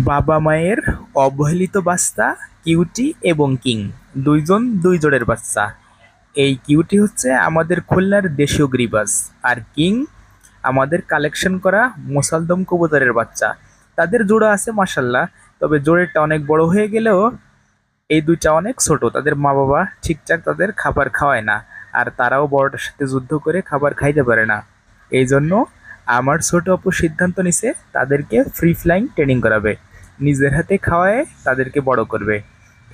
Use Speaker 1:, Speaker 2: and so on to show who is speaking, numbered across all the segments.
Speaker 1: বাবা মায়ের অবহেলিত বাচ্চা কিউটি এবং কিং দুইজন দুই জোড়ের বাচ্চা। এই কিউটি হচ্ছে আমাদের খুলনার দেশীয় গ্রিবাস, আর কিং আমাদের কালেকশন করা মোসালদম কবুতরের বাচ্চা। তাদের জোড়া আছে মাসাল্লাহ, তবে জোড়েরটা অনেক বড় হয়ে গেলেও এই দুইটা অনেক ছোট। তাদের মা বাবা ঠিকঠাক তাদের খাবার খাওয়ায় না, আর তারাও বড়টার সাথে যুদ্ধ করে খাবার খাইতে পারে না। এই জন্য আমার ছোট আপু সিদ্ধান্ত নিছে তাদেরকে ফ্রি ফ্লাইং ট্রেনিং করাবে, নিজের হাতে খাওয়ায় তাদেরকে বড় করবে।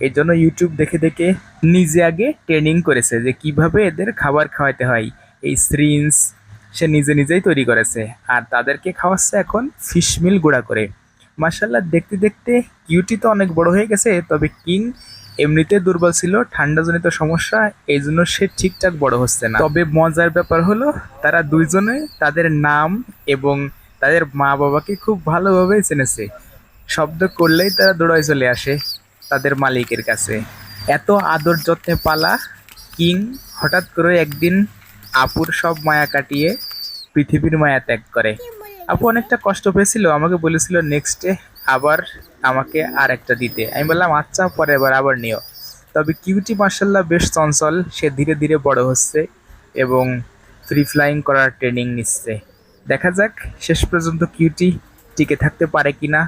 Speaker 1: এই জন্য ইউটিউব দেখে দেখে নিজে আগে ট্রেনিং করেছে যে কিভাবে এদের খাবার খাওয়াতে হয়। এই সিরিঞ্জ সে নিজে নিজেই তৈরি করেছে, আর তাদেরকে খাওয়াচ্ছে এখন ফিশ মিল গুঁড়া করে। মার্শাল্লাহ, দেখতে দেখতে কিউটি তো অনেক বড় হয়ে গেছে, তবে কিং এমনিতে দুর্বল ছিল, ঠান্ডাজনিত সমস্যা, এই জন্য সে ঠিকঠাক বড় হচ্ছে না। তবে মজার ব্যাপার হলো তারা দুইজনে তাদের নাম এবং তাদের মা বাবাকে খুব ভালোভাবে চেনেছে। শব্দ করলেই তারা দৌড়ায় চলে আসে তাদের মালিকের কাছে। এত আদর যত্নে পালা কিং হঠাৎ করে একদিন আপুর সব মায়া কাটিয়ে পৃথিবীর মায়া ত্যাগ করে। আপু অনেকটা কষ্ট পেয়েছিল, আমাকে বলেছিল নেক্সটে আবার আমাকে আর একটা দিতে। আমি বললাম আচ্ছা, পরের বার আবার নিও। তবে কিউটি মার্শাল্লাহ বেশ চঞ্চল, সে ধীরে ধীরে বড় হচ্ছে এবং ফ্রি ফ্লাইং করার ট্রেনিং নিচ্ছে। দেখা যাক শেষ পর্যন্ত কিউটি টিকে থাকতে পারে কিনা।